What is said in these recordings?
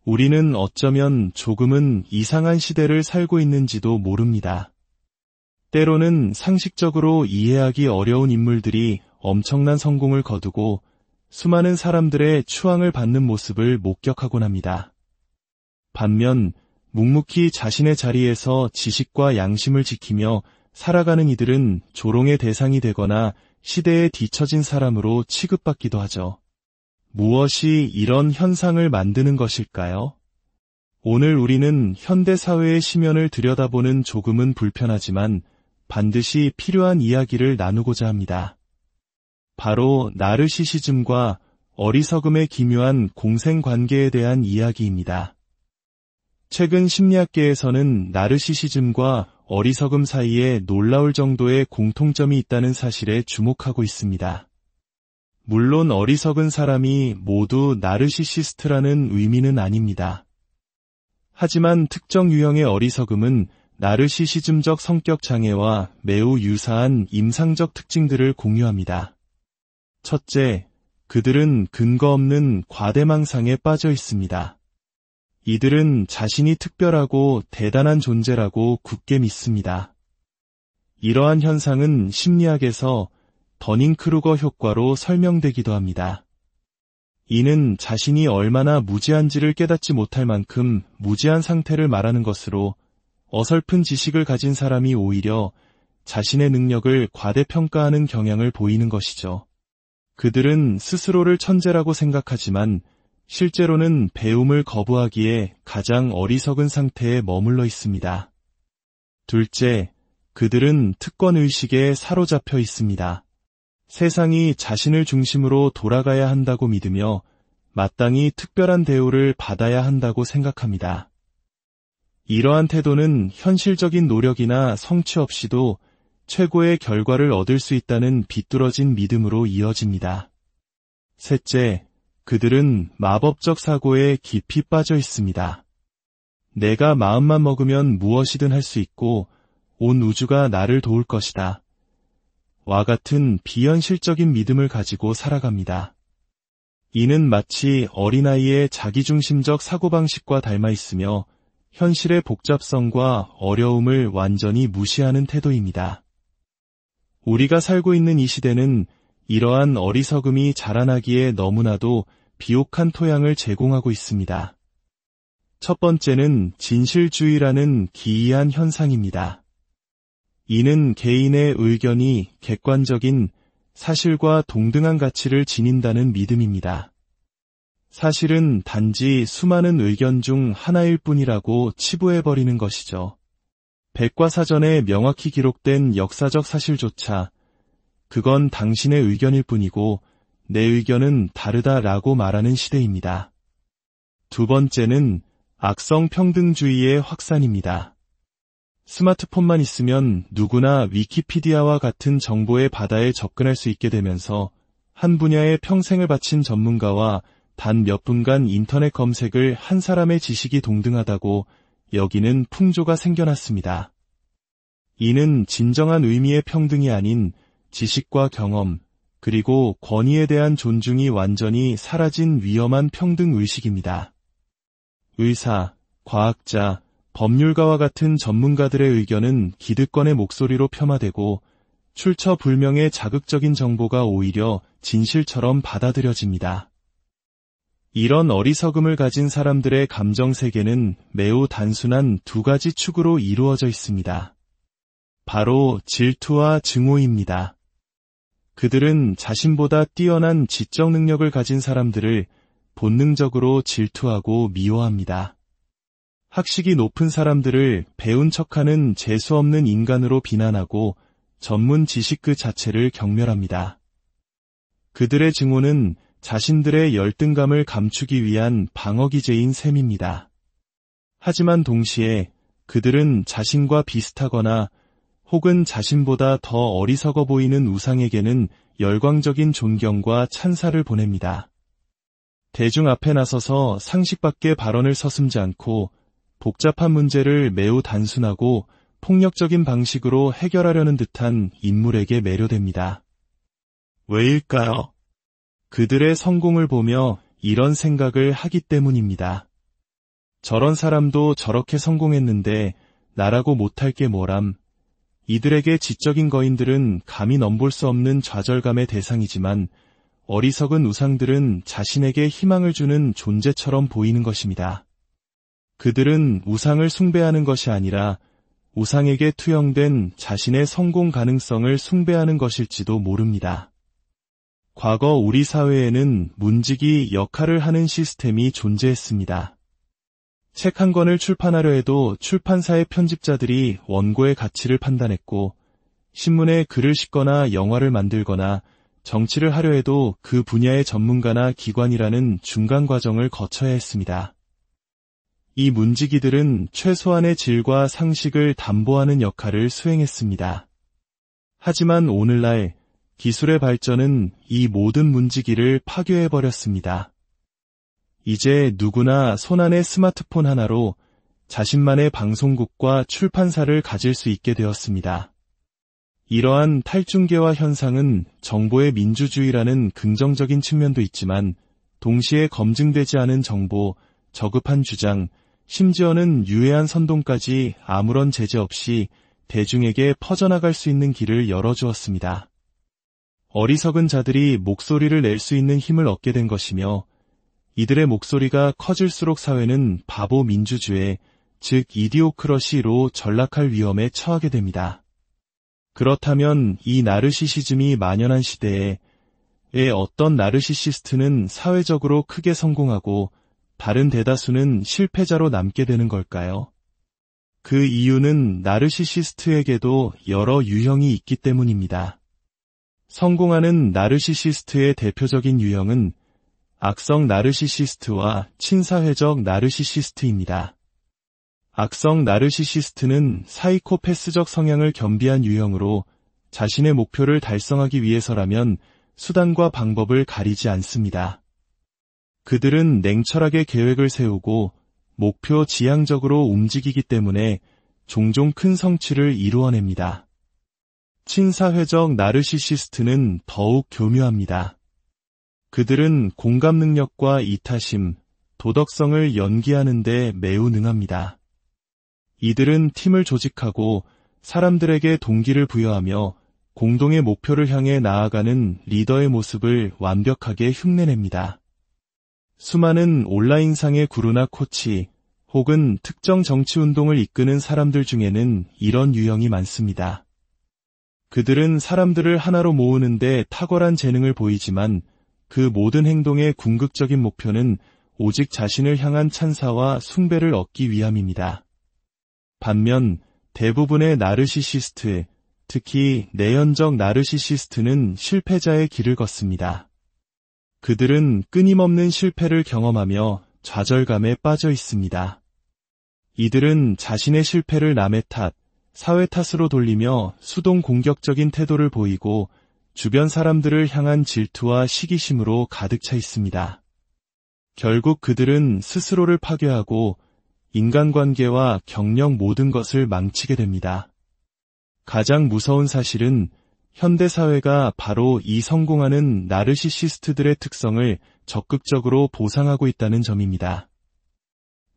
우리는 어쩌면 조금은 이상한 시대를 살고 있는지도 모릅니다. 때로는 상식적으로 이해하기 어려운 인물들이 엄청난 성공을 거두고 수많은 사람들의 추앙을 받는 모습을 목격하곤 합니다. 반면 묵묵히 자신의 자리에서 지식과 양심을 지키며 살아가는 이들은 조롱의 대상이 되거나 시대에 뒤처진 사람으로 취급받기도 하죠. 무엇이 이런 현상을 만드는 것일까요? 오늘 우리는 현대 사회의 심연을 들여다보는 조금은 불편하지만 반드시 필요한 이야기를 나누고자 합니다. 바로 나르시시즘과 어리석음의 기묘한 공생관계에 대한 이야기입니다. 최근 심리학계에서는 나르시시즘과 어리석음 사이에 놀라울 정도의 공통점이 있다는 사실에 주목하고 있습니다. 물론 어리석은 사람이 모두 나르시시스트라는 의미는 아닙니다. 하지만 특정 유형의 어리석음은 나르시시즘적 성격 장애와 매우 유사한 임상적 특징들을 공유합니다. 첫째, 그들은 근거 없는 과대망상에 빠져 있습니다. 이들은 자신이 특별하고 대단한 존재라고 굳게 믿습니다. 이러한 현상은 심리학에서 더닝크루거 효과로 설명되기도 합니다. 이는 자신이 얼마나 무지한지를 깨닫지 못할 만큼 무지한 상태를 말하는 것으로 어설픈 지식을 가진 사람이 오히려 자신의 능력을 과대평가하는 경향을 보이는 것이죠. 그들은 스스로를 천재라고 생각하지만 실제로는 배움을 거부하기에 가장 어리석은 상태에 머물러 있습니다. 둘째, 그들은 특권의식에 사로잡혀 있습니다. 세상이 자신을 중심으로 돌아가야 한다고 믿으며 마땅히 특별한 대우를 받아야 한다고 생각합니다. 이러한 태도는 현실적인 노력이나 성취 없이도 최고의 결과를 얻을 수 있다는 비뚤어진 믿음으로 이어집니다. 셋째, 그들은 마법적 사고에 깊이 빠져 있습니다. 내가 마음만 먹으면 무엇이든 할 수 있고 온 우주가 나를 도울 것이다. 와 같은 비현실적인 믿음을 가지고 살아갑니다. 이는 마치 어린아이의 자기중심적 사고방식과 닮아 있으며 현실의 복잡성과 어려움을 완전히 무시하는 태도입니다. 우리가 살고 있는 이 시대는 이러한 어리석음이 자라나기에 너무나도 비옥한 토양을 제공하고 있습니다. 첫 번째는 진실주의라는 기이한 현상입니다. 이는 개인의 의견이 객관적인 사실과 동등한 가치를 지닌다는 믿음입니다. 사실은 단지 수많은 의견 중 하나일 뿐이라고 치부해버리는 것이죠. 백과사전에 명확히 기록된 역사적 사실조차 그건 당신의 의견일 뿐이고 내 의견은 다르다라고 말하는 시대입니다. 두 번째는 악성 평등주의의 확산입니다. 스마트폰만 있으면 누구나 위키피디아와 같은 정보의 바다에 접근할 수 있게 되면서 한 분야에 평생을 바친 전문가와 단 몇 분간 인터넷 검색을 한 사람의 지식이 동등하다고 여기는 풍조가 생겨났습니다. 이는 진정한 의미의 평등이 아닌 지식과 경험, 그리고 권위에 대한 존중이 완전히 사라진 위험한 평등의식입니다. 의사, 과학자, 법률가와 같은 전문가들의 의견은 기득권의 목소리로 폄하되고 출처불명의 자극적인 정보가 오히려 진실처럼 받아들여집니다. 이런 어리석음을 가진 사람들의 감정세계는 매우 단순한 두 가지 축으로 이루어져 있습니다. 바로 질투와 증오입니다. 그들은 자신보다 뛰어난 지적 능력을 가진 사람들을 본능적으로 질투하고 미워합니다. 학식이 높은 사람들을 배운 척하는 재수없는 인간으로 비난하고 전문 지식 그 자체를 경멸합니다. 그들의 증오는 자신들의 열등감을 감추기 위한 방어기제인 셈입니다. 하지만 동시에 그들은 자신과 비슷하거나 혹은 자신보다 더 어리석어 보이는 우상에게는 열광적인 존경과 찬사를 보냅니다. 대중 앞에 나서서 상식 밖의 발언을 서슴지 않고 복잡한 문제를 매우 단순하고 폭력적인 방식으로 해결하려는 듯한 인물에게 매료됩니다. 왜일까요? 그들의 성공을 보며 이런 생각을 하기 때문입니다. 저런 사람도 저렇게 성공했는데 나라고 못할 게 뭐람. 이들에게 지적인 거인들은 감히 넘볼 수 없는 좌절감의 대상이지만 어리석은 우상들은 자신에게 희망을 주는 존재처럼 보이는 것입니다. 그들은 우상을 숭배하는 것이 아니라 우상에게 투영된 자신의 성공 가능성을 숭배하는 것일지도 모릅니다. 과거 우리 사회에는 문지기 역할을 하는 시스템이 존재했습니다. 책 한 권을 출판하려 해도 출판사의 편집자들이 원고의 가치를 판단했고, 신문에 글을 싣거나 영화를 만들거나 정치를 하려 해도 그 분야의 전문가나 기관이라는 중간 과정을 거쳐야 했습니다. 이 문지기들은 최소한의 질과 상식을 담보하는 역할을 수행했습니다. 하지만 오늘날 기술의 발전은 이 모든 문지기를 파괴해버렸습니다. 이제 누구나 손안의 스마트폰 하나로 자신만의 방송국과 출판사를 가질 수 있게 되었습니다. 이러한 탈중계화 현상은 정보의 민주주의라는 긍정적인 측면도 있지만 동시에 검증되지 않은 정보, 저급한 주장, 심지어는 유해한 선동까지 아무런 제재 없이 대중에게 퍼져나갈 수 있는 길을 열어주었습니다. 어리석은 자들이 목소리를 낼 수 있는 힘을 얻게 된 것이며 이들의 목소리가 커질수록 사회는 바보 민주주의, 즉 이디오크러시로 전락할 위험에 처하게 됩니다. 그렇다면 이 나르시시즘이 만연한 시대에 어떤 나르시시스트는 사회적으로 크게 성공하고 다른 대다수는 실패자로 남게 되는 걸까요? 그 이유는 나르시시스트에게도 여러 유형이 있기 때문입니다. 성공하는 나르시시스트의 대표적인 유형은 악성 나르시시스트와 친사회적 나르시시스트입니다. 악성 나르시시스트는 사이코패스적 성향을 겸비한 유형으로 자신의 목표를 달성하기 위해서라면 수단과 방법을 가리지 않습니다. 그들은 냉철하게 계획을 세우고 목표 지향적으로 움직이기 때문에 종종 큰 성취를 이루어냅니다. 친사회적 나르시시스트는 더욱 교묘합니다. 그들은 공감 능력과 이타심, 도덕성을 연기하는 데 매우 능합니다. 이들은 팀을 조직하고 사람들에게 동기를 부여하며 공동의 목표를 향해 나아가는 리더의 모습을 완벽하게 흉내냅니다. 수많은 온라인상의 구루나 코치 혹은 특정 정치운동을 이끄는 사람들 중에는 이런 유형이 많습니다. 그들은 사람들을 하나로 모으는데 탁월한 재능을 보이지만 그 모든 행동의 궁극적인 목표는 오직 자신을 향한 찬사와 숭배를 얻기 위함입니다. 반면 대부분의 나르시시스트, 특히 내연적 나르시시스트는 실패자의 길을 걷습니다. 그들은 끊임없는 실패를 경험하며 좌절감에 빠져 있습니다. 이들은 자신의 실패를 남의 탓, 사회 탓으로 돌리며 수동 공격적인 태도를 보이고 주변 사람들을 향한 질투와 시기심으로 가득 차 있습니다. 결국 그들은 스스로를 파괴하고 인간관계와 경력 모든 것을 망치게 됩니다. 가장 무서운 사실은 현대사회가 바로 이 성공하는 나르시시스트들의 특성을 적극적으로 보상하고 있다는 점입니다.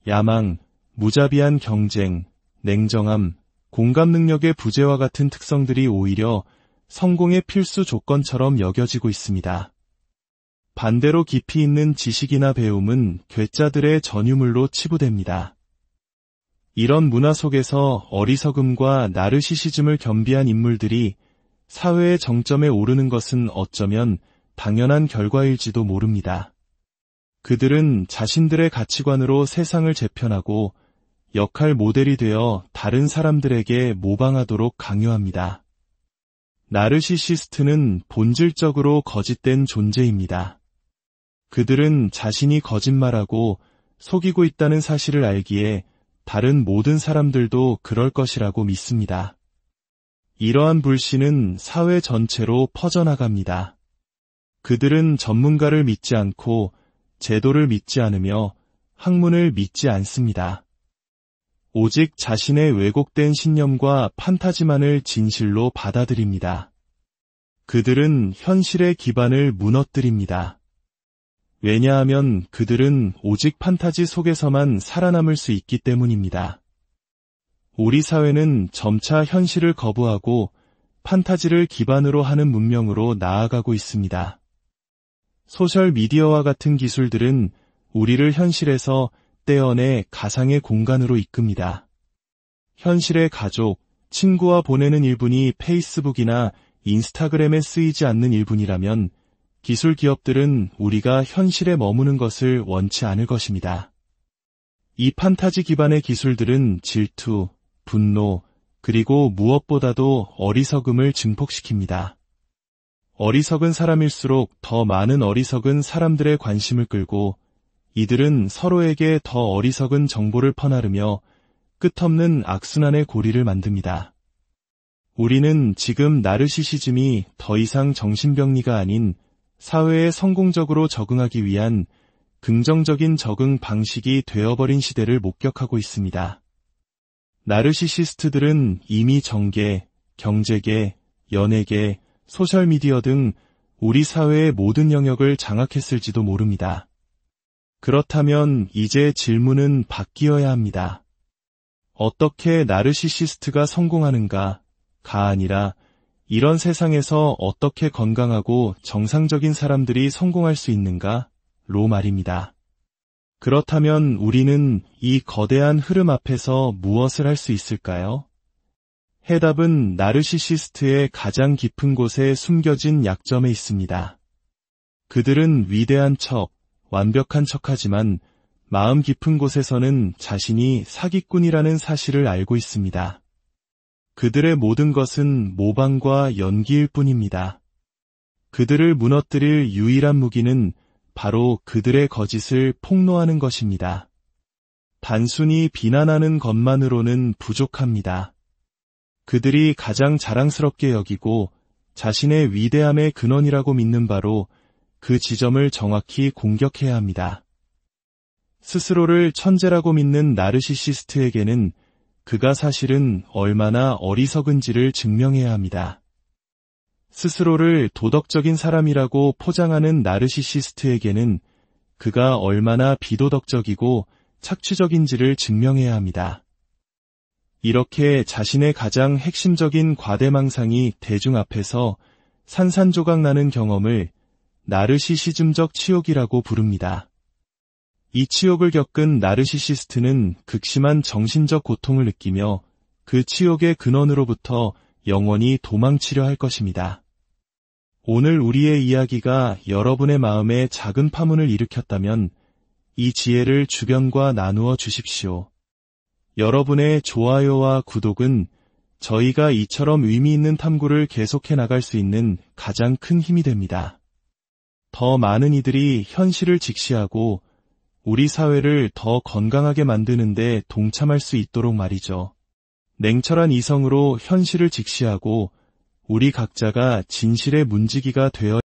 야망, 무자비한 경쟁, 냉정함, 공감 능력의 부재와 같은 특성들이 오히려 성공의 필수 조건처럼 여겨지고 있습니다. 반대로 깊이 있는 지식이나 배움은 괴짜들의 전유물로 치부됩니다. 이런 문화 속에서 어리석음과 나르시시즘을 겸비한 인물들이 사회의 정점에 오르는 것은 어쩌면 당연한 결과일지도 모릅니다. 그들은 자신들의 가치관으로 세상을 재편하고 역할 모델이 되어 다른 사람들에게 모방하도록 강요합니다. 나르시시스트는 본질적으로 거짓된 존재입니다. 그들은 자신이 거짓말하고 속이고 있다는 사실을 알기에 다른 모든 사람들도 그럴 것이라고 믿습니다. 이러한 불신은 사회 전체로 퍼져나갑니다. 그들은 전문가를 믿지 않고 제도를 믿지 않으며 학문을 믿지 않습니다. 오직 자신의 왜곡된 신념과 판타지만을 진실로 받아들입니다. 그들은 현실의 기반을 무너뜨립니다. 왜냐하면 그들은 오직 판타지 속에서만 살아남을 수 있기 때문입니다. 우리 사회는 점차 현실을 거부하고 판타지를 기반으로 하는 문명으로 나아가고 있습니다. 소셜미디어와 같은 기술들은 우리를 현실에서 떼어내 가상의 공간으로 이끕니다. 현실의 가족, 친구와 보내는 1분이 페이스북이나 인스타그램에 쓰이지 않는 1분이라면 기술 기업들은 우리가 현실에 머무는 것을 원치 않을 것입니다. 이 판타지 기반의 기술들은 질투, 분노, 그리고 무엇보다도 어리석음을 증폭시킵니다. 어리석은 사람일수록 더 많은 어리석은 사람들의 관심을 끌고 이들은 서로에게 더 어리석은 정보를 퍼나르며 끝없는 악순환의 고리를 만듭니다. 우리는 지금 나르시시즘이 더 이상 정신병리가 아닌 사회에 성공적으로 적응하기 위한 긍정적인 적응 방식이 되어버린 시대를 목격하고 있습니다. 나르시시스트들은 이미 정계, 경제계, 연예계, 소셜미디어 등 우리 사회의 모든 영역을 장악했을지도 모릅니다. 그렇다면 이제 질문은 바뀌어야 합니다. 어떻게 나르시시스트가 성공하는가? 가 아니라 이런 세상에서 어떻게 건강하고 정상적인 사람들이 성공할 수 있는가? 로 말입니다. 그렇다면 우리는 이 거대한 흐름 앞에서 무엇을 할 수 있을까요? 해답은 나르시시스트의 가장 깊은 곳에 숨겨진 약점에 있습니다. 그들은 위대한 척, 완벽한 척하지만 마음 깊은 곳에서는 자신이 사기꾼이라는 사실을 알고 있습니다. 그들의 모든 것은 모방과 연기일 뿐입니다. 그들을 무너뜨릴 유일한 무기는 바로 그들의 거짓을 폭로하는 것입니다. 단순히 비난하는 것만으로는 부족합니다. 그들이 가장 자랑스럽게 여기고 자신의 위대함의 근원이라고 믿는 바로 그 지점을 정확히 공격해야 합니다. 스스로를 천재라고 믿는 나르시시스트에게는 그가 사실은 얼마나 어리석은지를 증명해야 합니다. 스스로를 도덕적인 사람이라고 포장하는 나르시시스트에게는 그가 얼마나 비도덕적이고 착취적인지를 증명해야 합니다. 이렇게 자신의 가장 핵심적인 과대망상이 대중 앞에서 산산조각 나는 경험을 나르시시즘적 치욕이라고 부릅니다. 이 치욕을 겪은 나르시시스트는 극심한 정신적 고통을 느끼며 그 치욕의 근원으로부터 영원히 도망치려 할 것입니다. 오늘 우리의 이야기가 여러분의 마음에 작은 파문을 일으켰다면 이 지혜를 주변과 나누어 주십시오. 여러분의 좋아요와 구독은 저희가 이처럼 의미 있는 탐구를 계속해 나갈 수 있는 가장 큰 힘이 됩니다. 더 많은 이들이 현실을 직시하고 우리 사회를 더 건강하게 만드는 데 동참할 수 있도록 말이죠. 냉철한 이성으로 현실을 직시하고 우리 각자가 진실의 문지기가 되어